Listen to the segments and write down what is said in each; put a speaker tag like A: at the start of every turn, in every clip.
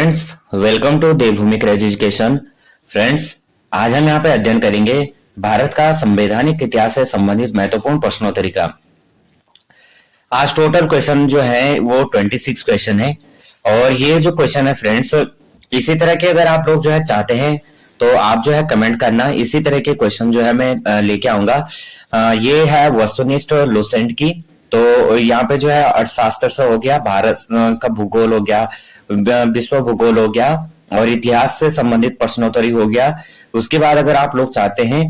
A: Friends, welcome to Devbhoomi craze education. Friends, आज हम यहाँ पे अध्ययन करेंगे भारत का संवैधानिक इतिहास से संबंधित महत्वपूर्ण प्रश्नोत्तरी का। आज टोटल क्वेश्चन जो है वो 26 क्वेश्चन है और ये जो क्वेश्चन है फ्रेंड्स, इसी तरह के अगर आप लोग जो है चाहते हैं तो आप जो है कमेंट करना। इसी तरह के क्वेश्चन जो है मैं लेके आऊंगा। ये है वस्तुनिष्ठ लुसेंट की। तो यहाँ पे जो है अर्थशास्त्र से हो गया, भारत का भूगोल हो गया, विश्व भूगोल हो गया और इतिहास से संबंधित प्रश्नोत्तरी हो गया। उसके बाद अगर आप लोग चाहते हैं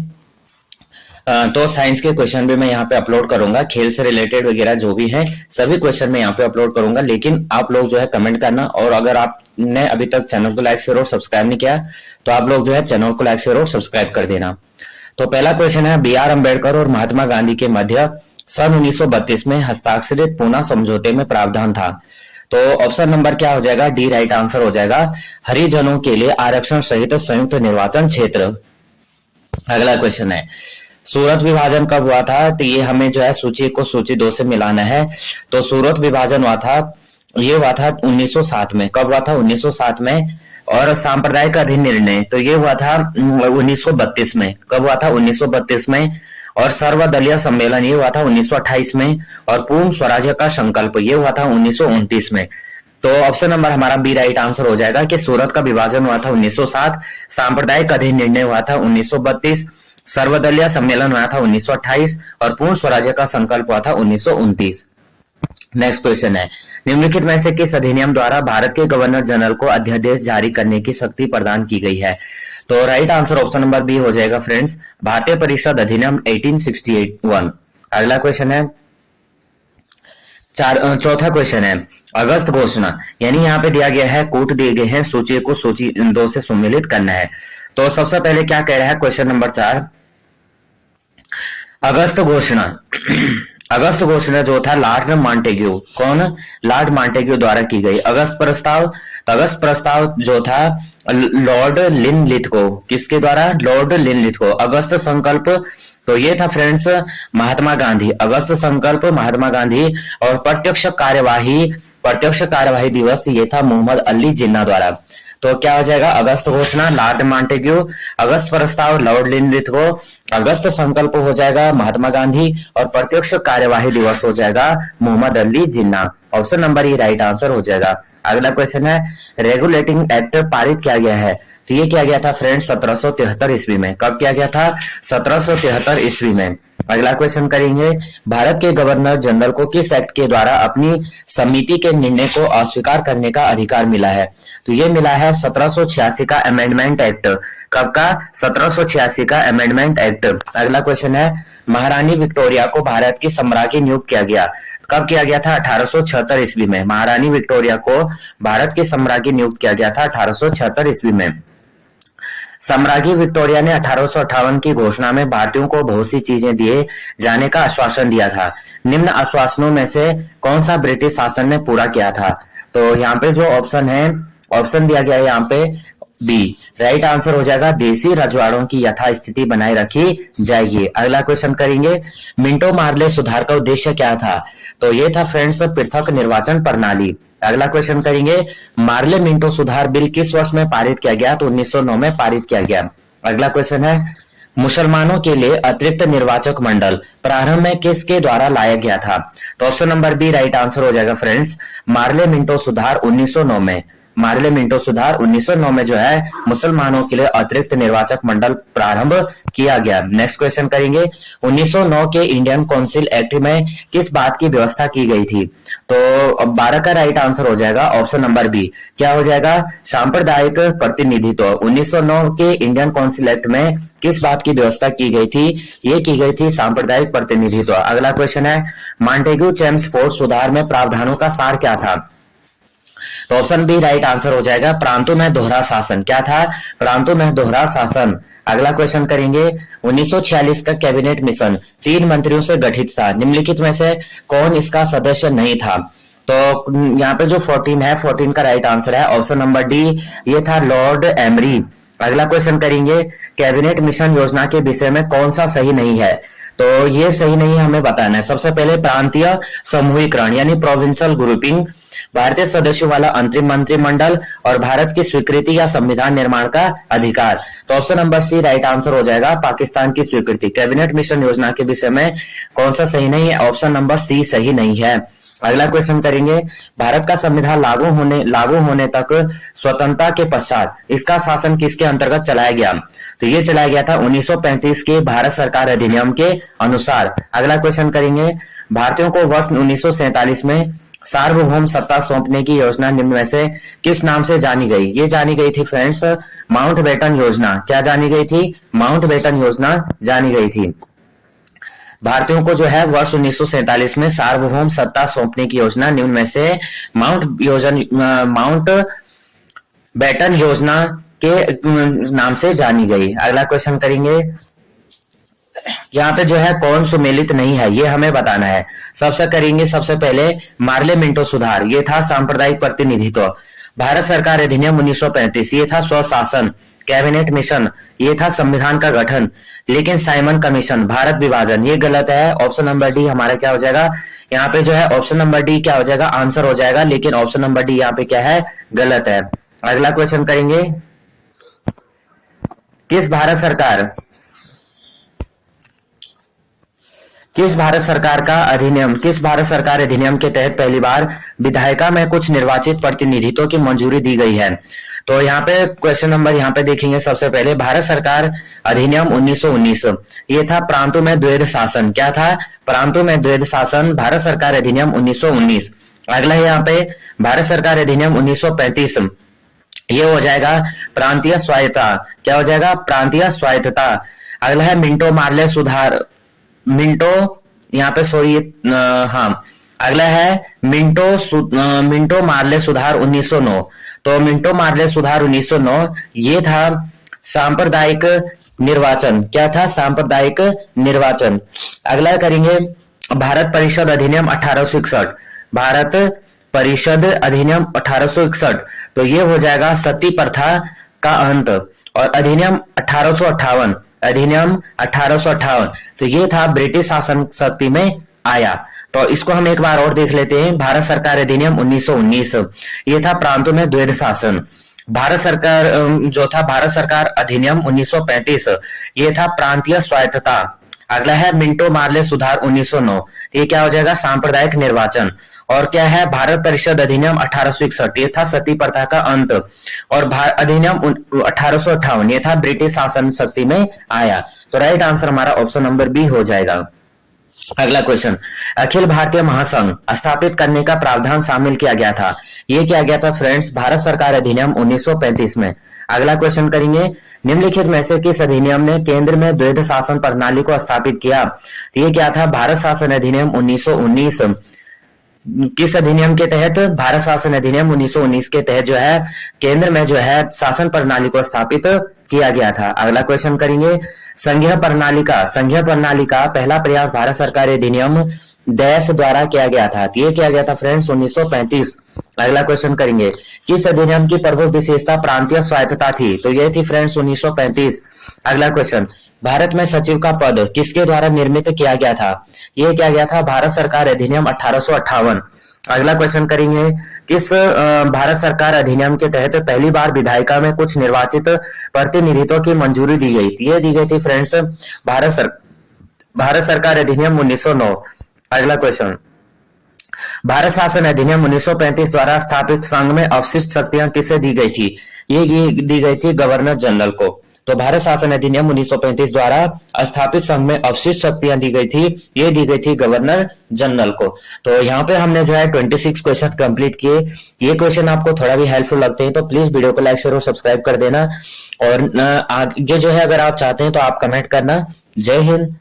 A: तो साइंस के क्वेश्चन भी मैं यहाँ पे अपलोड करूंगा। खेल से रिलेटेड वगैरह जो भी है सभी क्वेश्चन मैं यहाँ पे अपलोड करूंगा। लेकिन आप लोग जो है कमेंट करना, और अगर आपने अभी तक चैनल को लाइक शेयर और सब्सक्राइब नहीं किया तो आप लोग जो है चैनल को लाइक शेयर और सब्सक्राइब कर देना। तो पहला क्वेश्चन है, बी आर अम्बेडकर और महात्मा गांधी के मध्य सन 1932 में हस्ताक्षरित पूना समझौते में प्रावधान था। तो ऑप्शन नंबर क्या हो जाएगा? डी राइट आंसर हो जाएगा। हरिजनों के लिए आरक्षण सहित संयुक्त निर्वाचन क्षेत्र। अगला क्वेश्चन है, सूरत विभाजन कब हुआ था? तो ये हमें जो है सूची को सूची 2 से मिलाना है। तो सूरत विभाजन हुआ था, ये हुआ था 1907 में। कब हुआ था? 1907 में। और सांप्रदायिक अधिनिर्णय तो ये हुआ था 1932 में। कब हुआ था? 1932 में। और सर्वदलीय सम्मेलन ये हुआ था 1928 में। और पूर्ण स्वराज्य का संकल्प ये हुआ था 1929 में। तो ऑप्शन नंबर हमारा बी राइट आंसर हो जाएगा कि सूरत का विभाजन हुआ था 1907, सांप्रदायिक अधिनिर्णय हुआ था 1932, सर्वदलीय सम्मेलन हुआ था 1928 और पूर्ण स्वराज्य का संकल्प हुआ था 1929। नेक्स्ट क्वेश्चन है, निम्नलिखित में से किस अधिनियम द्वारा भारत के गवर्नर जनरल को अध्यादेश जारी करने की शक्ति प्रदान की गई है? तो right answer option number B हो जाएगा फ्रेंड्स, भारतीय परिषद अधिनियम 1861। अगला क्वेश्चन है, चौथा क्वेश्चन है, अगस्त घोषणा, यानी यहाँ पे दिया गया है, कूट दिए गए हैं, सूची को सूची 2 से सम्मिलित करना है। तो सबसे पहले क्या कह रहा है क्वेश्चन नंबर 4, अगस्त घोषणा। अगस्त घोषणा जो था लॉर्ड मॉन्टेग्यू, कौन? लॉर्ड मॉन्टेग्यू द्वारा की गई। अगस्त प्रस्ताव, अगस्त प्रस्ताव जो था लॉर्ड लिनलिथगो, किसके द्वारा? Lord Linlithgow. अगस्त संकल्प तो ये था फ्रेंड्स महात्मा गांधी। अगस्त संकल्प महात्मा गांधी। और प्रत्यक्ष कार्यवाही दिवस ये था मोहम्मद अली जिन्ना द्वारा। तो क्या हो जाएगा? अगस्त घोषणा लॉर्ड मॉन्टेग्यू, अगस्त प्रस्ताव लॉर्ड लिनलिथगो, अगस्त संकल्प हो जाएगा महात्मा गांधी और प्रत्यक्ष कार्यवाही दिवस हो जाएगा Mohammad Ali Jinnah. Option number E right answer हो जाएगा। अगला क्वेश्चन है, रेगुलेटिंग एक्ट पारित किया गया है। तो ये किया गया था फ्रेंड्स 1773 ईस्वी में। कब किया गया था? 1773 ईस्वी में। अगला क्वेश्चन करेंगे, भारत के गवर्नर जनरल को किस एक्ट के द्वारा अपनी समिति के निर्णय को अस्वीकार करने का अधिकार मिला है? तो ये मिला है 1786 का अमेंडमेंट एक्ट। कब का? 1786 का अमेंडमेंट एक्ट। अगला क्वेश्चन है, महारानी विक्टोरिया को भारत की सम्राज्ञी नियुक्त किया गया। कब किया गया था? 1876 ईस्वी में। महारानी विक्टोरिया को भारत की सम्राज्ञी नियुक्त किया गया था 1876 ईस्वी में। सम्राज्ञी विक्टोरिया ने 1858 की घोषणा में भारतीयों को बहुत सी चीजें दिए जाने का आश्वासन दिया था। निम्न आश्वासनों में से कौन सा ब्रिटिश शासन ने पूरा किया था? तो यहाँ पे जो ऑप्शन है, ऑप्शन दिया गया है यहाँ पे बी। राइट आंसर हो जाएगा, देसी रजवाड़ों की यथास्थिति बनाए रखी जाएगी। अगला क्वेश्चन करेंगे, मिंटो मार्ले सुधार का उद्देश्य क्या था? तो ये था फ्रेंड्स पृथक निर्वाचन प्रणाली। अगला क्वेश्चन करेंगे, मार्ले मिंटो सुधार बिल किस वर्ष में पारित किया गया? तो 1909 में पारित किया गया। अगला क्वेश्चन है, मुसलमानों के लिए अतिरिक्त निर्वाचक मंडल प्रारंभ में किसके द्वारा लाया गया था? तो option number B right answer हो जाएगा फ्रेंड्स, मार्ले मिंटो सुधार 1909 में। मार्ले मिंटो सुधार 1909 में जो है मुसलमानों के लिए अतिरिक्त निर्वाचक मंडल प्रारंभ किया गया। नेक्स्ट क्वेश्चन करेंगे, 1909 के इंडियन काउंसिल एक्ट में किस बात की व्यवस्था की गई थी? तो 12 का राइट आंसर हो जाएगा ऑप्शन नंबर बी। क्या हो जाएगा? सांप्रदायिक प्रतिनिधित्व। 1909 के इंडियन काउंसिल एक्ट में किस बात की व्यवस्था की गई थी? ये की गई थी सांप्रदायिक प्रतिनिधित्व। अगला क्वेश्चन है, मॉन्टेग्यू चेम्सफोर्ड सुधार में प्रावधानों का सार क्या था? तो ऑप्शन बी राइट आंसर हो जाएगा, प्रांतों में दोहरा शासन। क्या था? प्रांतों में दोहरा शासन। अगला क्वेश्चन करेंगे, 1946 का कैबिनेट मिशन 3 मंत्रियों से गठित था। निम्नलिखित में से कौन इसका सदस्य नहीं था? तो यहाँ पे जो 14 है, 14 का राइट आंसर है ऑप्शन नंबर डी, ये था लॉर्ड एमरी। अगला क्वेश्चन करेंगे, कैबिनेट मिशन योजना के विषय में कौन सा सही नहीं है? तो ये सही नहीं हमें बताना है। सबसे पहले प्रांतीय समूहीकरण यानी प्रोविंशियल ग्रुपिंग, भारतीय सदस्यों वाला अंतरिम मंत्रिमंडल और भारत की स्वीकृति या संविधान निर्माण का अधिकार। तो option number C right answer हो जाएगा, पाकिस्तान की स्वीकृति। कैबिनेट मिशन योजना के विषय में कौन सा सही नहीं है? ऑप्शन नंबर सी सही नहीं है। अगला क्वेश्चन करेंगे, भारत का संविधान लागू होने तक स्वतंत्रता के पश्चात इसका शासन किसके अंतर्गत चलाया गया? तो ये चलाया गया था 1935 के भारत सरकार अधिनियम के अनुसार। अगला क्वेश्चन करेंगे, भारतीयों को वर्ष 1947 में सार्वभौम सत्ता सौंपने की योजना निम्न में से किस नाम से जानी गई? ये जानी गई थी फ्रेंड्स माउंटबेटन योजना। क्या जानी गई थी? माउंटबेटन योजना जानी गई थी। भारतीयों को जो है वर्ष 1947 में सार्वभौम सत्ता सौंपने की योजना निम्न में से माउंट बेटन योजना के नाम से जानी गई। अगला क्वेश्चन करेंगे, यहाँ पे जो है कौन सुमेलित नहीं है ये हमें बताना है। सबसे पहले मार्ले मिंटो सुधार, ये था सांप्रदायिक प्रतिनिधित्व। भारत सरकार अधिनियम 1935, ये था स्वशासन। कैबिनेट मिशन, ये था संविधान का गठन। लेकिन साइमन कमीशन, भारत विभाजन, ये गलत है। ऑप्शन नंबर डी हमारा क्या हो जाएगा? यहाँ पे जो है ऑप्शन नंबर डी क्या हो जाएगा? आंसर हो जाएगा। लेकिन ऑप्शन नंबर डी यहाँ पे क्या है? गलत है। अगला क्वेश्चन करेंगे, किस भारत सरकार अधिनियम के तहत पहली बार विधायिका में कुछ निर्वाचित प्रतिनिधित्व की मंजूरी दी गई है? तो यहाँ पे क्वेश्चन नंबर यहाँ पे देखेंगे। सबसे पहले भारत सरकार अधिनियम 1919, ये था प्रांतों में द्वैध शासन। क्या था? प्रांतों में द्वैध शासन, भारत सरकार अधिनियम 1919। अगला है यहाँ पे भारत सरकार अधिनियम 1935, ये हो जाएगा प्रांतीय स्वायत्तता। क्या हो जाएगा? प्रांतीय स्वायत्तता। अगला है मिंटो मार्ले सुधार, यहाँ पे सॉरी हाँ, अगला है मिंटो मार्ले सुधार 1909। तो मिंटो मार्ले सुधार 1909 ये था सांप्रदायिक निर्वाचन। क्या था? सांप्रदायिक निर्वाचन। अगला करेंगे भारत परिषद अधिनियम 1861, भारत परिषद अधिनियम 1861। तो ये हो जाएगा सती प्रथा का अंत। और अधिनियम 1858, तो ये था ब्रिटिश शासन शक्ति में आया। तो इसको हम एक बार और देख लेते हैं। भारत सरकार अधिनियम 1919, ये था प्रांतों में द्वैध शासन। भारत सरकार अधिनियम 1935, ये था प्रांतीय स्वायत्तता। अगला है मिंटो मार्ले सुधार 1909, ये क्या हो जाएगा? सांप्रदायिक निर्वाचन। और क्या है? भारत परिषद अधिनियम 1861, ये था सती प्रथा का अंत। और अधिनियम 1858, ये था ब्रिटिश शासन शक्ति में आया। तो राइट आंसर हमारा ऑप्शन नंबर बी हो जाएगा। अगला क्वेश्चन, अखिल भारतीय महासंघ स्थापित करने का प्रावधान शामिल किया गया था। ये किया गया था फ्रेंड्स भारत सरकार अधिनियम 1935 में। अगला क्वेश्चन करेंगे, निम्नलिखित में से किस अधिनियम ने केंद्र में द्वैध शासन प्रणाली को स्थापित किया? तो ये क्या था? भारत शासन अधिनियम 1919। किस अधिनियम के तहत? भारत शासन अधिनियम 1919 के तहत जो है केंद्र में जो है शासन प्रणाली को स्थापित किया गया था। अगला क्वेश्चन करेंगे, संघीय प्रणाली का पहला प्रयास भारत सरकार अधिनियम देश द्वारा किया गया था। ये किया गया था फ्रेंड्स 1935। अगला क्वेश्चन करेंगे, किस अधिनियम की प्रमुख विशेषता प्रांतीय स्वायत्तता थी? तो ये थी फ्रेंड्स 1935। अगला क्वेश्चन, भारत में सचिव का पद किसके द्वारा निर्मित किया गया था? ये किया गया था भारत सरकार अधिनियम 1858। अगला क्वेश्चन करेंगे, किस भारत सरकार अधिनियम के तहत पहली बार विधायिका में कुछ निर्वाचित प्रतिनिधित्व की मंजूरी दी गई? ये दी गई थी फ्रेंड्स भारत सरकार अधिनियम 1909। अगला क्वेश्चन, भारत शासन अधिनियम 1935 द्वारा स्थापित संघ में अवशिष्ट शक्तियां किसे दी गई थी? ये दी गई थी गवर्नर जनरल को। तो भारत शासन अधिनियम 1935 द्वारा स्थापित संघ में अवशिष्ट शक्तियां दी गई थी, ये दी गई थी गवर्नर जनरल को। तो यहाँ पे हमने जो है 26 क्वेश्चन कंप्लीट किए। ये क्वेश्चन आपको थोड़ा भी हेल्पफुल लगते हैं तो प्लीज वीडियो को लाइक शेयर और सब्सक्राइब कर देना। और आगे जो है अगर आप चाहते हैं तो आप कमेंट करना। जय हिंद।